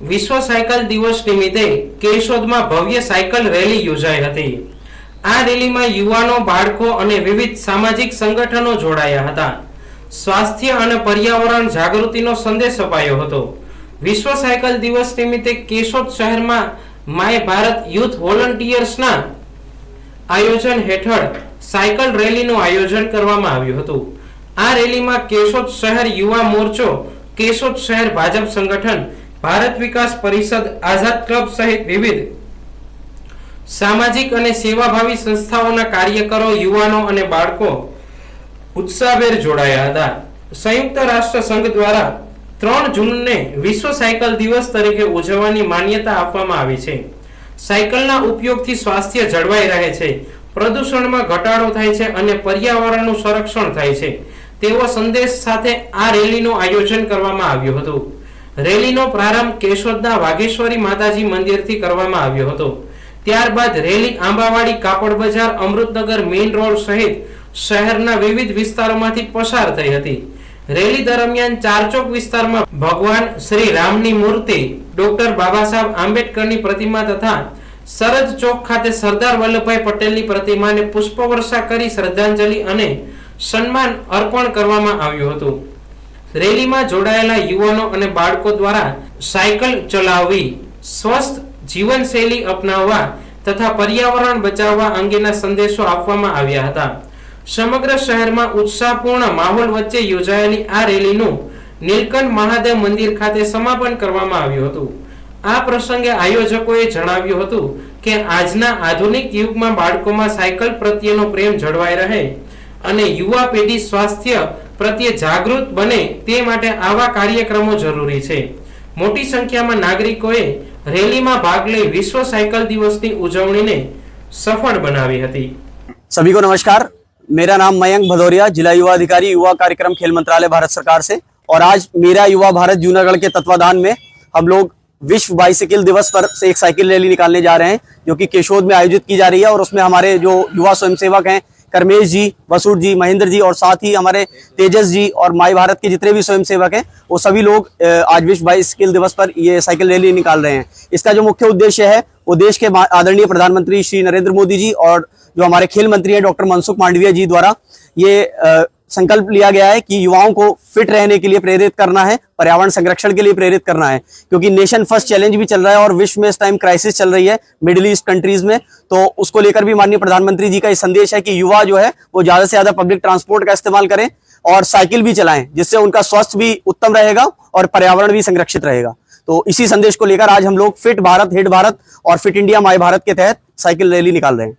વિશ્વ સાયકલ દિવસ નિમિત્તે કેશોદમાં ભવ્ય સાયકલ રેલી યોજાઈ હતી। આ રેલીમાં યુવાનો, બાળકો અને વિવિધ સામાજિક સંગઠનો જોડાયા હતા। સ્વાસ્થ્ય અને પર્યાવરણ જાગૃતિનો સંદેશ અપાયો હતો। વિશ્વ સાયકલ દિવસ નિમિત્તે કેશોદ શહેરમાં માય ભારત યુથ વોલન્ટિયર્સના આયોજન હેઠળ સાયકલ રેલીનું આયોજન કરવામાં આવ્યું હતું। આ રેલીમાં કેશોદ શહેર યુવા મોરચો, કેશોદ શહેર ભાજપ સંગઠન, ભારત વિકાસ પરિષદ, આઝાદ ક્લબ સહિત વિવિધ સામાજિક અને સેવાભાવી સંસ્થાઓના કાર્યકરો, યુવાનો અને બાળકો ઉત્સાહભેર જોડાયા હતા। સંયુક્ત રાષ્ટ્ર સંઘ દ્વારા 3 જૂનને વિશ્વ સાયકલ દિવસ તરીકે ઉજવવાની માન્યતા આપવામાં આવી છે। સાયકલના ઉપયોગથી સ્વાસ્થ્ય જળવાઈ રહે છે, પ્રદૂષણમાં ઘટાડો થાય છે અને પર્યાવરણનું સંરક્ષણ થાય છે તેવો સંદેશ સાથે આ રેલીનું આયોજન કરવામાં આવ્યું હતું। રેલીનો પ્રારંભ કેશોદના વાઘેશ્વરી માતાજી મંદિરથી કરવામાં આવ્યો હતો। ત્યારબાદ રેલી આંબાવાડી, કાપડ બજાર, અમૃતનગર મેઇન રોડ સહિત શહેરના વિવિધ વિસ્તારોમાંથી પસાર થઈ હતી। રેલી દરમિયાન ચારચોક વિસ્તારમાં ભગવાન શ્રી રામની મૂર્તિ, ડોક્ટર બાબા સાહેબ આંબેડકરની પ્રતિમા તથા સરહદ ચોક ખાતે સરદાર વલ્લભભાઈ પટેલની પ્રતિમાને પુષ્પવર્ષા કરી શ્રદ્ધાંજલિ અને સન્માન અર્પણ કરવામાં આવ્યું હતું। રેલીમાં જોડાયેલા યુવાનો અને બાળકો દ્વારા સાયકલ ચલાવવી, સ્વસ્થ જીવનશૈલી અપનાવવા તથા પર્યાવરણ બચાવવા અંગેના સંદેશો આપવામાં આવ્યા હતા। સમગ્ર શહેરમાં ઉત્સાહપૂર્ણ માહોલ વચ્ચે યોજાયેલી આ રેલીનું નીલકંઠ મહાદેવ મંદિર ખાતે સમાપન કરવામાં આવ્યું હતું। આ પ્રસંગે આયોજકોએ જણાવ્યું હતું કે આજના આધુનિક યુગમાં બાળકોમાં સાયકલ પ્રત્યેનો પ્રેમ જળવાઈ રહે અને યુવા પેઢી સ્વાસ્થ્ય પ્રત્યે જાગૃત બને તે માટે આવા કાર્યક્રમો જરૂરી છે। મોટી સંખ્યામાં નાગરિકોએ રેલીમાં ભાગ લઈ વિશ્વ સાયકલ દિવસની ઉજવણીને સફળ બનાવી હતી। सभी को नमस्कार। मेरा नाम मयंक भदौरिया, जिला युवा अधिकारी, युवा कार्यक्रम, खेल मंत्रालय, भारत सरकार से। और आज मेरा युवा भारत जूनागढ़ के तत्वाधान में हम लोग विश्व बाइसिकल दिवस पर से एक साइकिल रैली निकालने जा रहे हैं, जो कि केशोद में आयोजित की जा रही है। और उसमें हमारे जो युवा स्वयंसेवक हैं, करमेश जी, वसूर जी, महेंद्र जी, और साथ ही हमारे तेजस जी और माई भारत के जितने भी स्वयंसेवक हैं, वो सभी लोग आज विश्व बाइसिकल दिवस पर ये साइकिल रैली निकाल रहे हैं। इसका जो मुख्य उद्देश्य है वो देश के आदरणीय प्रधानमंत्री श्री नरेंद्र मोदी जी और जो हमारे खेल मंत्री हैं डॉक्टर मनसुख मांडविया जी द्वारा ये संकल्प लिया गया है कि युवाओं को फिट रहने के लिए प्रेरित करना है, पर्यावरण संरक्षण के लिए प्रेरित करना है। क्योंकि नेशन फर्स्ट चैलेंज भी चल रहा है और विश्व में इस टाइम क्राइसिस चल रही है मिडिल ईस्ट कंट्रीज में, तो उसको लेकर भी माननीय प्रधानमंत्री जी का ये संदेश है कि युवा जो है वो ज्यादा से ज्यादा पब्लिक ट्रांसपोर्ट का इस्तेमाल करें और साइकिल भी चलाएं, जिससे उनका स्वास्थ्य भी उत्तम रहेगा और पर्यावरण भी संरक्षित रहेगा। तो इसी संदेश को लेकर आज हम लोग फिट भारत, हिट भारत और फिट इंडिया माई भारत के तहत साइकिल रैली निकाल रहे हैं।